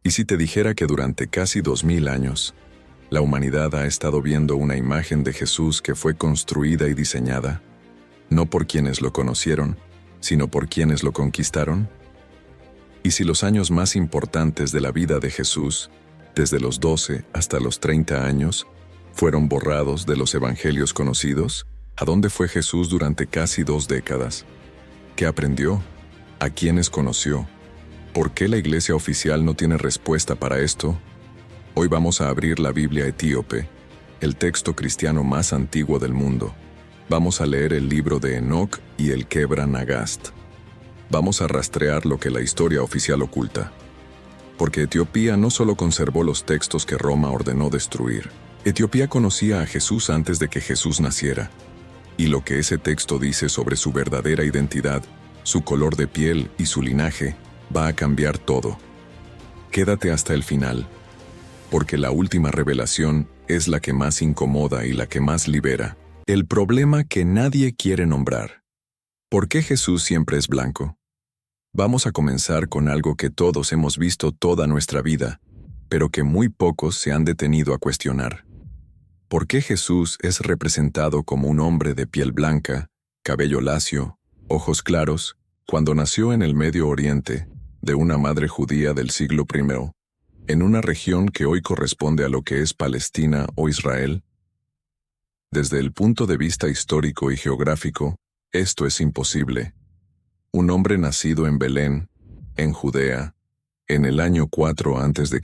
¿Y si te dijera que durante casi 2000 años, la humanidad ha estado viendo una imagen de Jesús que fue construida y diseñada, no por quienes lo conocieron, sino por quienes lo conquistaron? ¿Y si los años más importantes de la vida de Jesús, desde los 12 hasta los 30 años, fueron borrados de los evangelios conocidos? ¿A dónde fue Jesús durante casi 2 décadas? ¿Qué aprendió? ¿A quiénes conoció? ¿Por qué la iglesia oficial no tiene respuesta para esto? Hoy vamos a abrir la Biblia etíope, el texto cristiano más antiguo del mundo. Vamos a leer el libro de Enoc y el Kebra Nagast. Vamos a rastrear lo que la historia oficial oculta. Porque Etiopía no solo conservó los textos que Roma ordenó destruir. Etiopía conocía a Jesús antes de que Jesús naciera. Y lo que ese texto dice sobre su verdadera identidad, su color de piel y su linaje, va a cambiar todo. Quédate hasta el final, porque la última revelación es la que más incomoda y la que más libera. El problema que nadie quiere nombrar. ¿Por qué Jesús siempre es blanco? Vamos a comenzar con algo que todos hemos visto toda nuestra vida, pero que muy pocos se han detenido a cuestionar. ¿Por qué Jesús es representado como un hombre de piel blanca, cabello lacio, ojos claros, cuando nació en el Medio Oriente, de una madre judía del siglo I, en una región que hoy corresponde a lo que es Palestina o Israel? Desde el punto de vista histórico y geográfico, esto es imposible. Un hombre nacido en Belén, en Judea, en el año 4 a.C.,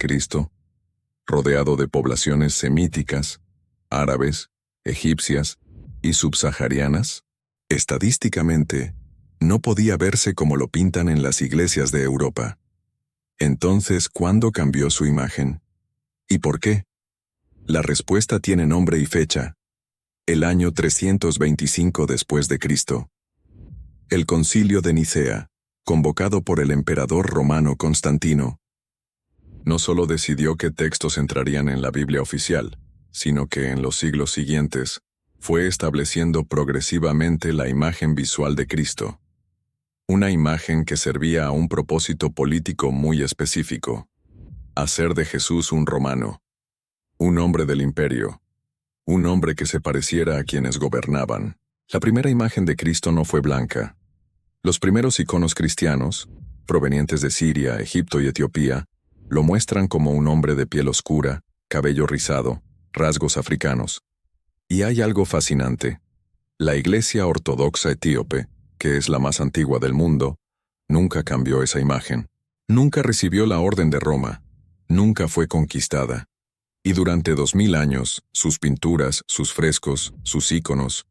rodeado de poblaciones semíticas, árabes, egipcias y subsaharianas, estadísticamente, no podía verse como lo pintan en las iglesias de Europa. Entonces, ¿cuándo cambió su imagen? ¿Y por qué? La respuesta tiene nombre y fecha. El año 325 después de Cristo. El Concilio de Nicea, convocado por el emperador romano Constantino, no solo decidió qué textos entrarían en la Biblia oficial, sino que en los siglos siguientes fue estableciendo progresivamente la imagen visual de Cristo. Una imagen que servía a un propósito político muy específico: hacer de Jesús un romano, un hombre del imperio, un hombre que se pareciera a quienes gobernaban. La primera imagen de Cristo no fue blanca. Los primeros iconos cristianos, provenientes de Siria, Egipto y Etiopía, lo muestran como un hombre de piel oscura, cabello rizado, rasgos africanos. Y hay algo fascinante. La Iglesia Ortodoxa Etíope, que es la más antigua del mundo, nunca cambió esa imagen. Nunca recibió la orden de Roma. Nunca fue conquistada. Y durante 2000 años, sus pinturas, sus frescos, sus íconos,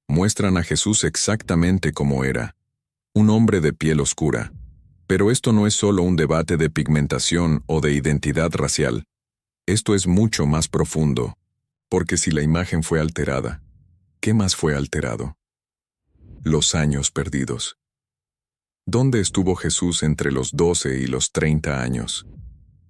muestran a Jesús exactamente como era. Un hombre de piel oscura. Pero esto no es solo un debate de pigmentación o de identidad racial. Esto es mucho más profundo. Porque si la imagen fue alterada, ¿qué más fue alterado? Los años perdidos. ¿Dónde estuvo Jesús entre los 12 y los 30 años?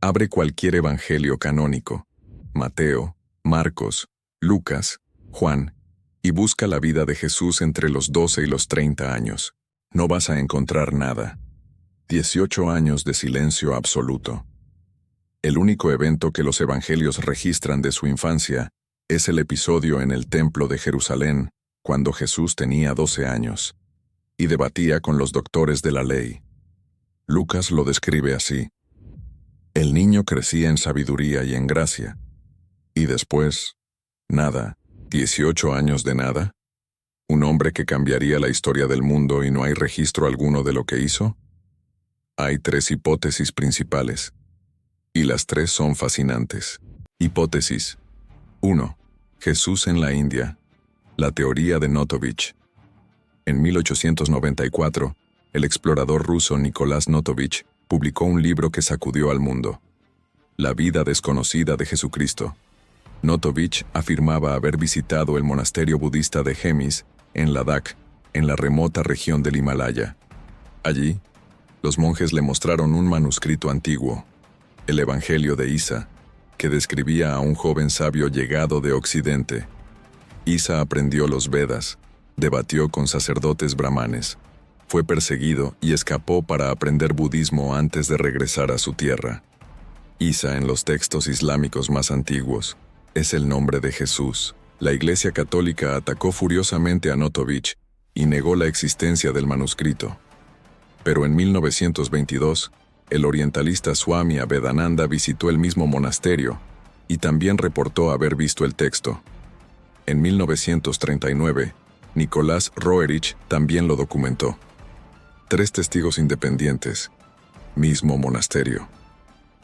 Abre cualquier evangelio canónico, Mateo, Marcos, Lucas, Juan, y busca la vida de Jesús entre los 12 y los 30 años. No vas a encontrar nada. 18 años de silencio absoluto. El único evento que los evangelios registran de su infancia es el episodio en el Templo de Jerusalén, cuando Jesús tenía 12 años, y debatía con los doctores de la ley. Lucas lo describe así: el niño crecía en sabiduría y en gracia. Y después, nada, 18 años de nada. ¿Un hombre que cambiaría la historia del mundo y no hay registro alguno de lo que hizo? Hay 3 hipótesis principales, y las 3 son fascinantes. Hipótesis 1. Jesús en la India. La teoría de Notovich. En 1894, el explorador ruso Nicolás Notovich publicó un libro que sacudió al mundo: La vida desconocida de Jesucristo. Notovich afirmaba haber visitado el monasterio budista de Hemis, en Ladakh, en la remota región del Himalaya. Allí, los monjes le mostraron un manuscrito antiguo, el Evangelio de Isa, que describía a un joven sabio llegado de Occidente. Isa aprendió los Vedas, debatió con sacerdotes brahmanes, fue perseguido y escapó para aprender budismo antes de regresar a su tierra. Isa en los textos islámicos más antiguos es el nombre de Jesús. La Iglesia Católica atacó furiosamente a Notovich y negó la existencia del manuscrito. Pero en 1922, el orientalista Swami Abhedananda visitó el mismo monasterio y también reportó haber visto el texto. En 1939, Nicolás Roerich también lo documentó. 3 testigos independientes, mismo monasterio,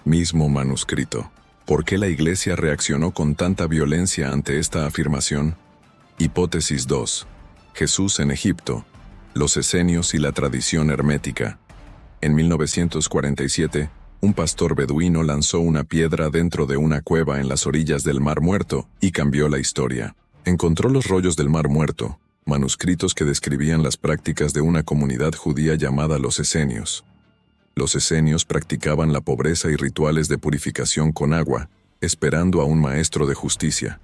mismo manuscrito. ¿Por qué la Iglesia reaccionó con tanta violencia ante esta afirmación? Hipótesis 2. Jesús en Egipto, los esenios y la tradición hermética. En 1947, un pastor beduino lanzó una piedra dentro de una cueva en las orillas del Mar Muerto y cambió la historia. Encontró los rollos del Mar Muerto, manuscritos que describían las prácticas de una comunidad judía llamada los esenios. Los esenios practicaban la pobreza y rituales de purificación con agua, esperando a un maestro de justicia.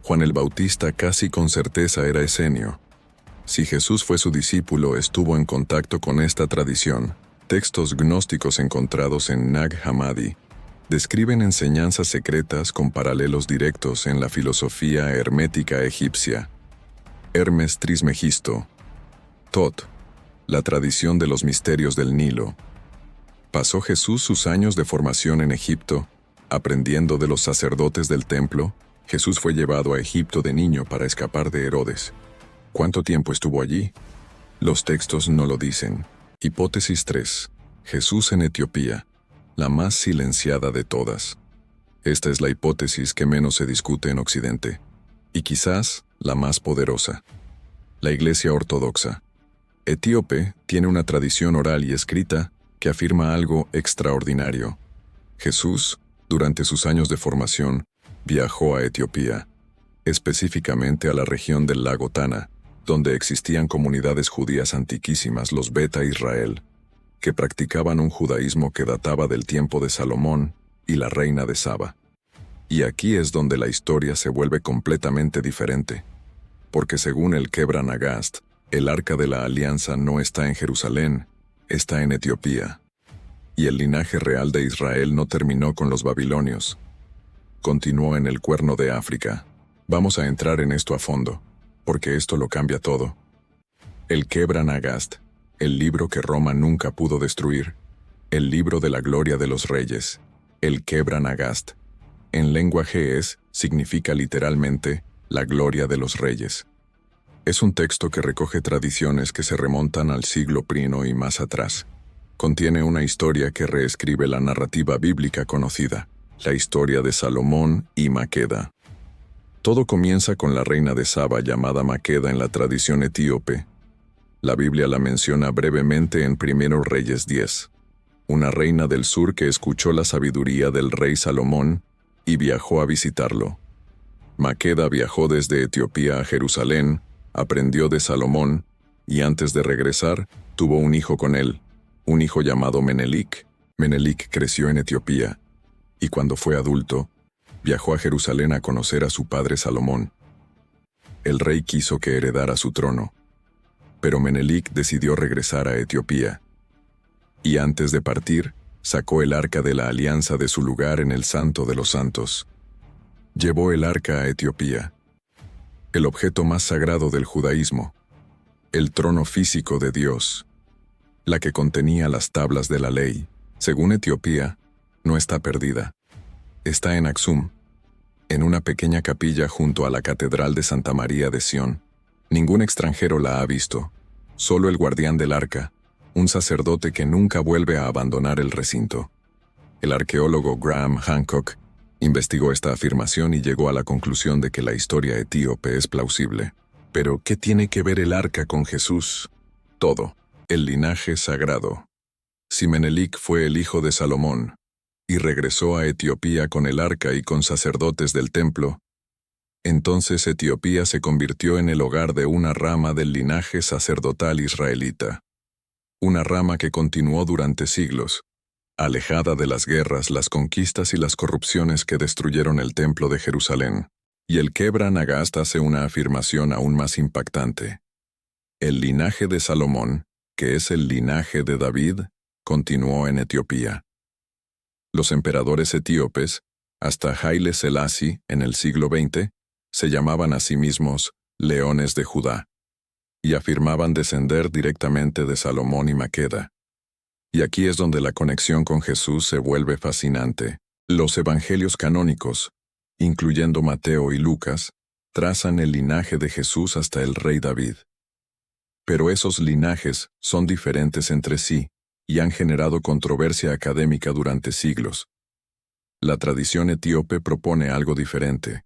Juan el Bautista casi con certeza era esenio. Si Jesús fue su discípulo, estuvo en contacto con esta tradición. Textos gnósticos encontrados en Nag Hammadi describen enseñanzas secretas con paralelos directos en la filosofía hermética egipcia. Hermes Trismegisto. Tot. La tradición de los misterios del Nilo. ¿Pasó Jesús sus años de formación en Egipto, aprendiendo de los sacerdotes del templo? Jesús fue llevado a Egipto de niño para escapar de Herodes. ¿Cuánto tiempo estuvo allí? Los textos no lo dicen. Hipótesis 3. Jesús en Etiopía, la más silenciada de todas. Esta es la hipótesis que menos se discute en Occidente, y quizás la más poderosa. La Iglesia Ortodoxa etíope tiene una tradición oral y escrita que afirma algo extraordinario. Jesús, durante sus años de formación, viajó a Etiopía, específicamente a la región del lago Tana, donde existían comunidades judías antiquísimas, los Beta Israel, que practicaban un judaísmo que databa del tiempo de Salomón y la reina de Saba. Y aquí es donde la historia se vuelve completamente diferente, porque según el Kebra Nagast, el Arca de la Alianza no está en Jerusalén, está en Etiopía. Y el linaje real de Israel no terminó con los babilonios. Continuó en el Cuerno de África. Vamos a entrar en esto a fondo, porque esto lo cambia todo. El Kebra Nagast, el libro que Roma nunca pudo destruir, el libro de la gloria de los reyes, el Kebra Nagast, en lengua ge'ez significa literalmente la gloria de los reyes. Es un texto que recoge tradiciones que se remontan al siglo I y más atrás. Contiene una historia que reescribe la narrativa bíblica conocida, la historia de Salomón y Maqueda. Todo comienza con la reina de Saba llamada Maqueda en la tradición etíope. La Biblia la menciona brevemente en 1 Reyes 10. Una reina del sur que escuchó la sabiduría del rey Salomón y viajó a visitarlo. Maqueda viajó desde Etiopía a Jerusalén, aprendió de Salomón, y antes de regresar, tuvo un hijo con él, un hijo llamado Menelik. Menelik creció en Etiopía, y cuando fue adulto, viajó a Jerusalén a conocer a su padre Salomón. El rey quiso que heredara su trono, pero Menelik decidió regresar a Etiopía, y antes de partir, sacó el Arca de la Alianza de su lugar en el Santo de los Santos. Llevó el Arca a Etiopía, el objeto más sagrado del judaísmo, el trono físico de Dios, la que contenía las tablas de la ley. Según Etiopía, no está perdida. Está en Aksum, en una pequeña capilla junto a la Catedral de Santa María de Sión. Ningún extranjero la ha visto, solo el guardián del arca, un sacerdote que nunca vuelve a abandonar el recinto. El arqueólogo Graham Hancock investigó esta afirmación y llegó a la conclusión de que la historia etíope es plausible. Pero, ¿qué tiene que ver el arca con Jesús? Todo. El linaje sagrado. Si Menelik fue el hijo de Salomón, y regresó a Etiopía con el arca y con sacerdotes del templo, entonces Etiopía se convirtió en el hogar de una rama del linaje sacerdotal israelita. Una rama que continuó durante siglos, alejada de las guerras, las conquistas y las corrupciones que destruyeron el templo de Jerusalén. Y el Kebra Nagast hace una afirmación aún más impactante. El linaje de Salomón, que es el linaje de David, continuó en Etiopía. Los emperadores etíopes, hasta Haile Selassie en el siglo XX, se llamaban a sí mismos leones de Judá, y afirmaban descender directamente de Salomón y Maqueda. Y aquí es donde la conexión con Jesús se vuelve fascinante. Los evangelios canónicos, incluyendo Mateo y Lucas, trazan el linaje de Jesús hasta el rey David. Pero esos linajes son diferentes entre sí y han generado controversia académica durante siglos. La tradición etíope propone algo diferente,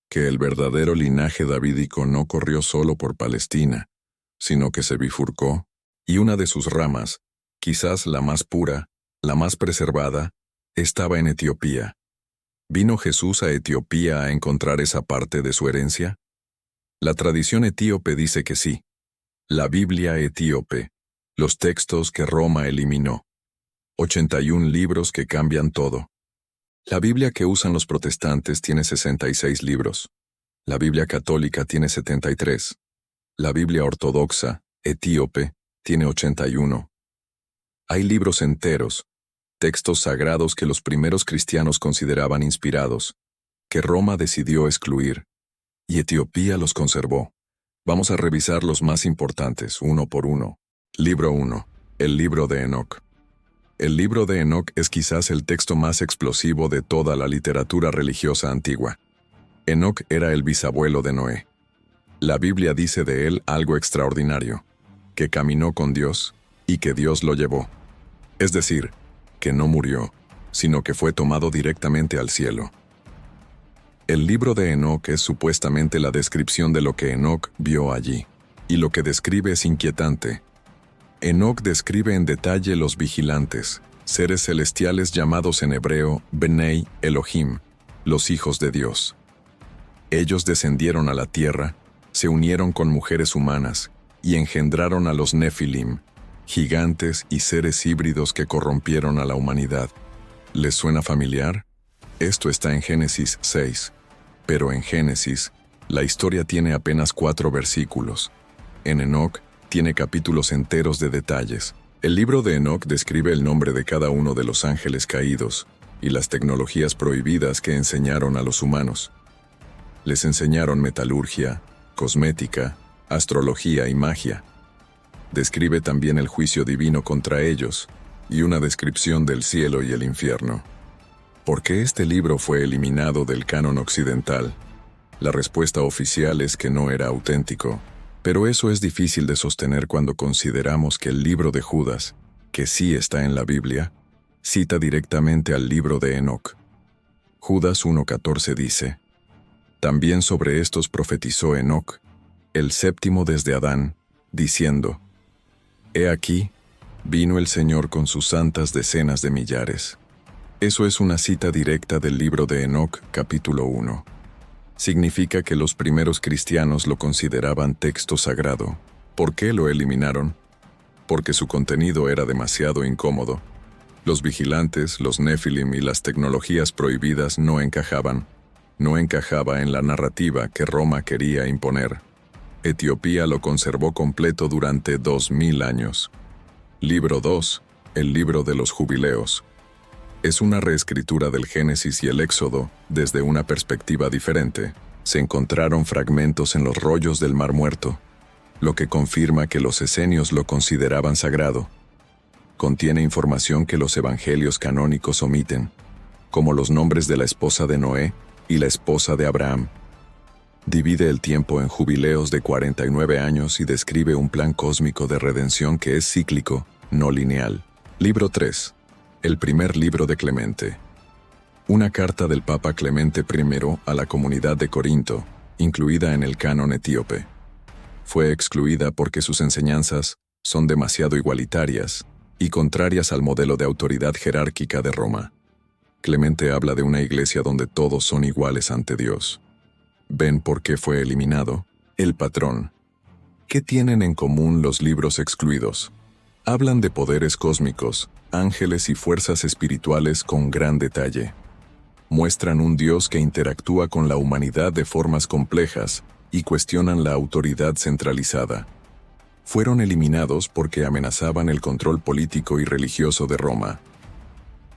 que el verdadero linaje davídico no corrió solo por Palestina, sino que se bifurcó, y una de sus ramas, quizás la más pura, la más preservada, estaba en Etiopía. ¿Vino Jesús a Etiopía a encontrar esa parte de su herencia? La tradición etíope dice que sí. La Biblia etíope, los textos que Roma eliminó. 81 libros que cambian todo. La Biblia que usan los protestantes tiene 66 libros. La Biblia católica tiene 73. La Biblia ortodoxa, etíope, tiene 81. Hay libros enteros, textos sagrados que los primeros cristianos consideraban inspirados, que Roma decidió excluir, y Etiopía los conservó. Vamos a revisar los más importantes, uno por uno. Libro 1. El libro de Enoc. El libro de Enoc es quizás el texto más explosivo de toda la literatura religiosa antigua. Enoc era el bisabuelo de Noé. La Biblia dice de él algo extraordinario, que caminó con Dios y que Dios lo llevó. Es decir, que no murió, sino que fue tomado directamente al cielo. El libro de Enoc es supuestamente la descripción de lo que Enoc vio allí, y lo que describe es inquietante. Enoc describe en detalle los vigilantes, seres celestiales llamados en hebreo Bnei Elohim, los hijos de Dios. Ellos descendieron a la tierra, se unieron con mujeres humanas, y engendraron a los Nefilim, gigantes y seres híbridos que corrompieron a la humanidad. ¿Les suena familiar? Esto está en Génesis 6. Pero en Génesis, la historia tiene apenas 4 versículos. En Enoc, tiene capítulos enteros de detalles. El libro de Enoc describe el nombre de cada uno de los ángeles caídos y las tecnologías prohibidas que enseñaron a los humanos. Les enseñaron metalurgia, cosmética, astrología y magia. Describe también el juicio divino contra ellos y una descripción del cielo y el infierno. ¿Por qué este libro fue eliminado del canon occidental? La respuesta oficial es que no era auténtico, pero eso es difícil de sostener cuando consideramos que el libro de Judas, que sí está en la Biblia, cita directamente al libro de Enoc. Judas 1:14 dice: También sobre estos profetizó Enoc, el séptimo desde Adán, diciendo: He aquí, vino el Señor con sus santas decenas de millares. Eso es una cita directa del libro de Enoc, capítulo 1. Significa que los primeros cristianos lo consideraban texto sagrado. ¿Por qué lo eliminaron? Porque su contenido era demasiado incómodo. Los vigilantes, los Nefilim y las tecnologías prohibidas no encajaban. No encajaba en la narrativa que Roma quería imponer. Etiopía lo conservó completo durante 2000 años. Libro 2. El libro de los jubileos. Es una reescritura del Génesis y el Éxodo desde una perspectiva diferente. Se encontraron fragmentos en los rollos del Mar Muerto, lo que confirma que los esenios lo consideraban sagrado. Contiene información que los evangelios canónicos omiten, como los nombres de la esposa de Noé y la esposa de Abraham. Divide el tiempo en jubileos de 49 años y describe un plan cósmico de redención que es cíclico, no lineal. Libro 3. El primer libro de Clemente. Una carta del Papa Clemente I a la comunidad de Corinto, incluida en el canon etíope. Fue excluida porque sus enseñanzas son demasiado igualitarias y contrarias al modelo de autoridad jerárquica de Roma. Clemente habla de una iglesia donde todos son iguales ante Dios. ¿Ven por qué fue eliminado? El patrón. ¿Qué tienen en común los libros excluidos? Hablan de poderes cósmicos, ángeles y fuerzas espirituales con gran detalle. Muestran un Dios que interactúa con la humanidad de formas complejas y cuestionan la autoridad centralizada. Fueron eliminados porque amenazaban el control político y religioso de Roma.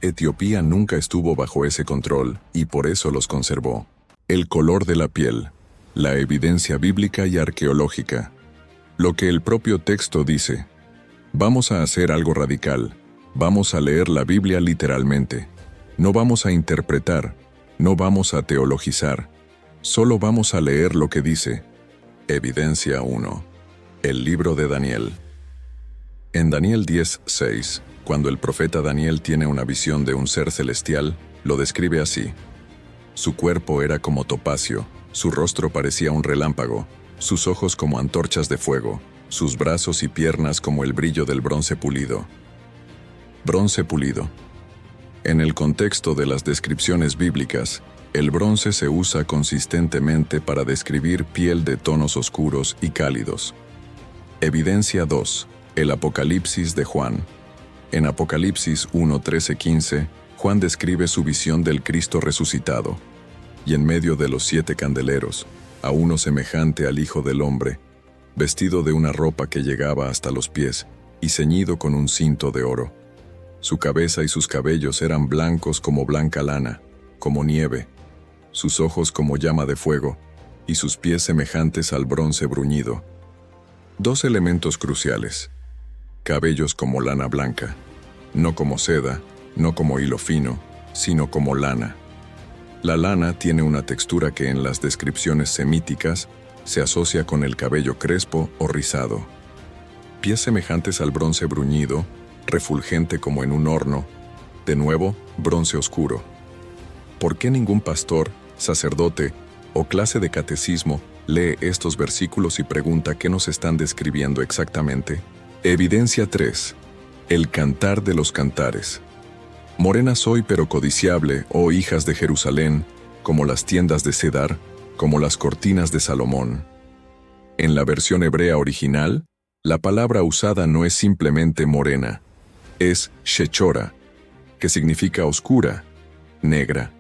Etiopía nunca estuvo bajo ese control y por eso los conservó. El color de la piel, la evidencia bíblica y arqueológica. Lo que el propio texto dice. Vamos a hacer algo radical. Vamos a leer la Biblia literalmente. No vamos a interpretar, no vamos a teologizar. Solo vamos a leer lo que dice. Evidencia 1. El libro de Daniel. En Daniel 10:6, cuando el profeta Daniel tiene una visión de un ser celestial, lo describe así. Su cuerpo era como topacio, su rostro parecía un relámpago, sus ojos como antorchas de fuego, sus brazos y piernas como el brillo del bronce pulido. Bronce pulido. En el contexto de las descripciones bíblicas, el bronce se usa consistentemente para describir piel de tonos oscuros y cálidos. Evidencia 2. El Apocalipsis de Juan. En Apocalipsis 1:13-15, Juan describe su visión del Cristo resucitado. Y en medio de los 7 candeleros, a uno semejante al Hijo del Hombre, vestido de una ropa que llegaba hasta los pies y ceñido con un cinto de oro. Su cabeza y sus cabellos eran blancos como blanca lana, como nieve, sus ojos como llama de fuego, y sus pies semejantes al bronce bruñido. 2 elementos cruciales. Cabellos como lana blanca, no como seda, no como hilo fino, sino como lana. La lana tiene una textura que en las descripciones semíticas se asocia con el cabello crespo o rizado. Pies semejantes al bronce bruñido, refulgente como en un horno, de nuevo, bronce oscuro. ¿Por qué ningún pastor, sacerdote o clase de catecismo lee estos versículos y pregunta qué nos están describiendo exactamente? Evidencia 3. El cantar de los cantares. Morena soy pero codiciable, oh hijas de Jerusalén, como las tiendas de Cedar, como las cortinas de Salomón. En la versión hebrea original, la palabra usada no es simplemente morena, es shechora, que significa oscura, negra.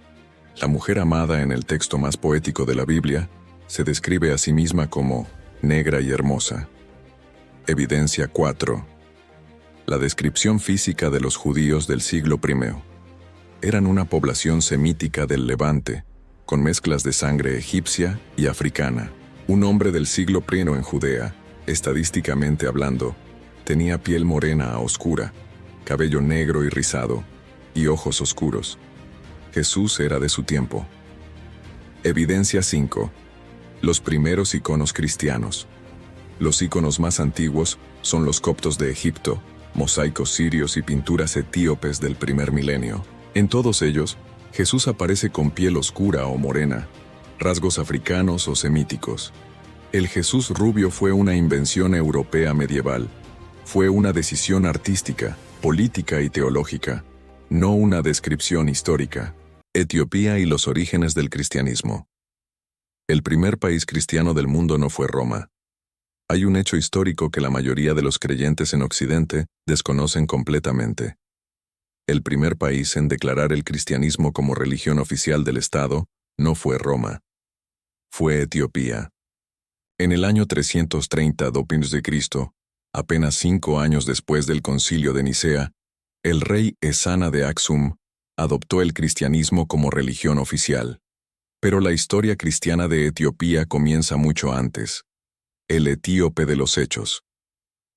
La mujer amada en el texto más poético de la Biblia se describe a sí misma como negra y hermosa. Evidencia 4. La descripción física de los judíos del siglo I. Eran una población semítica del Levante, con mezclas de sangre egipcia y africana. Un hombre del siglo I en Judea, estadísticamente hablando, tenía piel morena a oscura, cabello negro y rizado, y ojos oscuros. Jesús era de su tiempo. Evidencia 5. Los primeros iconos cristianos. Los iconos más antiguos son los coptos de Egipto, mosaicos sirios y pinturas etíopes del primer milenio. En todos ellos, Jesús aparece con piel oscura o morena, rasgos africanos o semíticos. El Jesús rubio fue una invención europea medieval. Fue una decisión artística, política y teológica, no una descripción histórica. Etiopía y los orígenes del cristianismo. El primer país cristiano del mundo no fue Roma. Hay un hecho histórico que la mayoría de los creyentes en Occidente desconocen completamente. El primer país en declarar el cristianismo como religión oficial del Estado no fue Roma. Fue Etiopía. En el año 330 d.C., apenas 5 años después del Concilio de Nicea, el rey Esana de Aksum adoptó el cristianismo como religión oficial. Pero la historia cristiana de Etiopía comienza mucho antes. El etíope de los Hechos.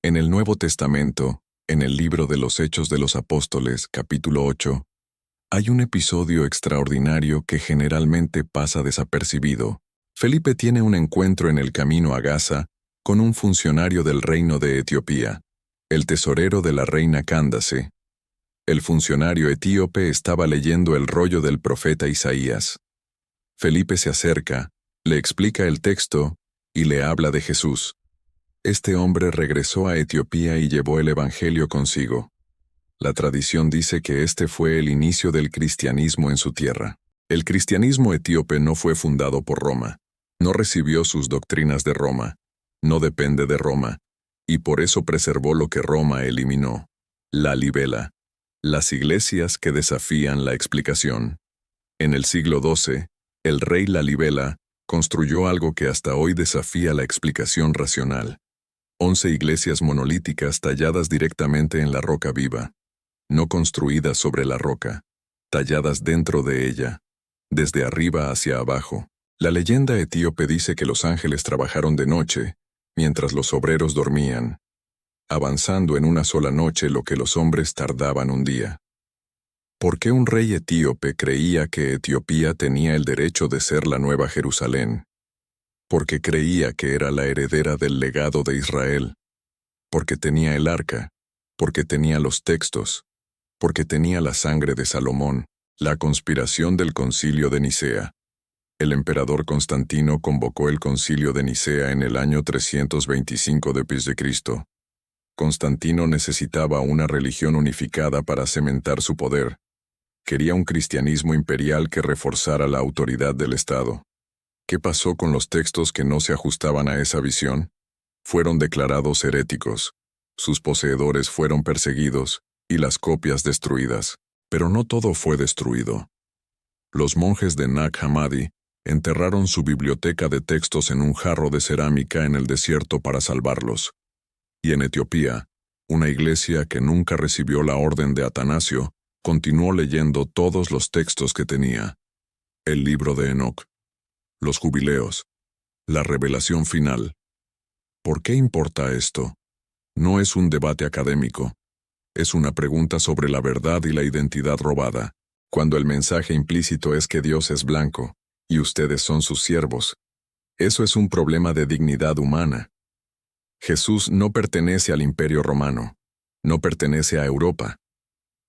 En el Nuevo Testamento, en el libro de los Hechos de los Apóstoles, capítulo 8, hay un episodio extraordinario que generalmente pasa desapercibido. Felipe tiene un encuentro en el camino a Gaza con un funcionario del reino de Etiopía, el tesorero de la reina Cándace. El funcionario etíope estaba leyendo el rollo del profeta Isaías. Felipe se acerca, le explica el texto y le habla de Jesús. Este hombre regresó a Etiopía y llevó el evangelio consigo. La tradición dice que este fue el inicio del cristianismo en su tierra. El cristianismo etíope no fue fundado por Roma, no recibió sus doctrinas de Roma, no depende de Roma, y por eso preservó lo que Roma eliminó: la libela, las iglesias que desafían la explicación. En el siglo XII, el rey Lalibela construyó algo que hasta hoy desafía la explicación racional: 11 iglesias monolíticas talladas directamente en la roca viva. no construidas sobre la roca, talladas dentro de ella, desde arriba hacia abajo. La leyenda etíope dice que los ángeles trabajaron de noche, mientras los obreros dormían, avanzando en una sola noche lo que los hombres tardaban un día. ¿Por qué un rey etíope creía que Etiopía tenía el derecho de ser la nueva Jerusalén? Porque creía que era la heredera del legado de Israel, porque tenía el arca, porque tenía los textos, porque tenía la sangre de Salomón, la conspiración del concilio de Nicea. El emperador Constantino convocó el concilio de Nicea en el año 325 d.C. Constantino necesitaba una religión unificada para cementar su poder. Quería un cristianismo imperial que reforzara la autoridad del Estado. ¿Qué pasó con los textos que no se ajustaban a esa visión? Fueron declarados heréticos, sus poseedores fueron perseguidos y las copias destruidas. Pero no todo fue destruido. Los monjes de Nag Hammadi enterraron su biblioteca de textos en un jarro de cerámica en el desierto para salvarlos. Y en Etiopía, una iglesia que nunca recibió la orden de Atanasio continuó leyendo todos los textos que tenía. El libro de Enoc, los jubileos, la revelación final. ¿Por qué importa esto? No es un debate académico. Es una pregunta sobre la verdad y la identidad robada, cuando el mensaje implícito es que Dios es blanco, y ustedes son sus siervos. Eso es un problema de dignidad humana. Jesús no pertenece al Imperio Romano, no pertenece a Europa.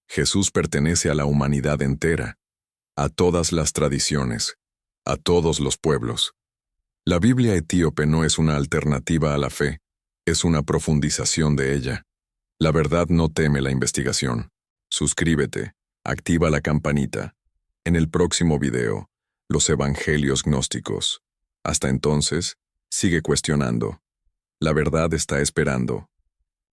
Jesús pertenece a la humanidad entera, a todas las tradiciones, a todos los pueblos. La Biblia etíope no es una alternativa a la fe, es una profundización de ella. La verdad no teme la investigación. Suscríbete, activa la campanita. En el próximo video, los evangelios gnósticos. Hasta entonces, sigue cuestionando. La verdad está esperando.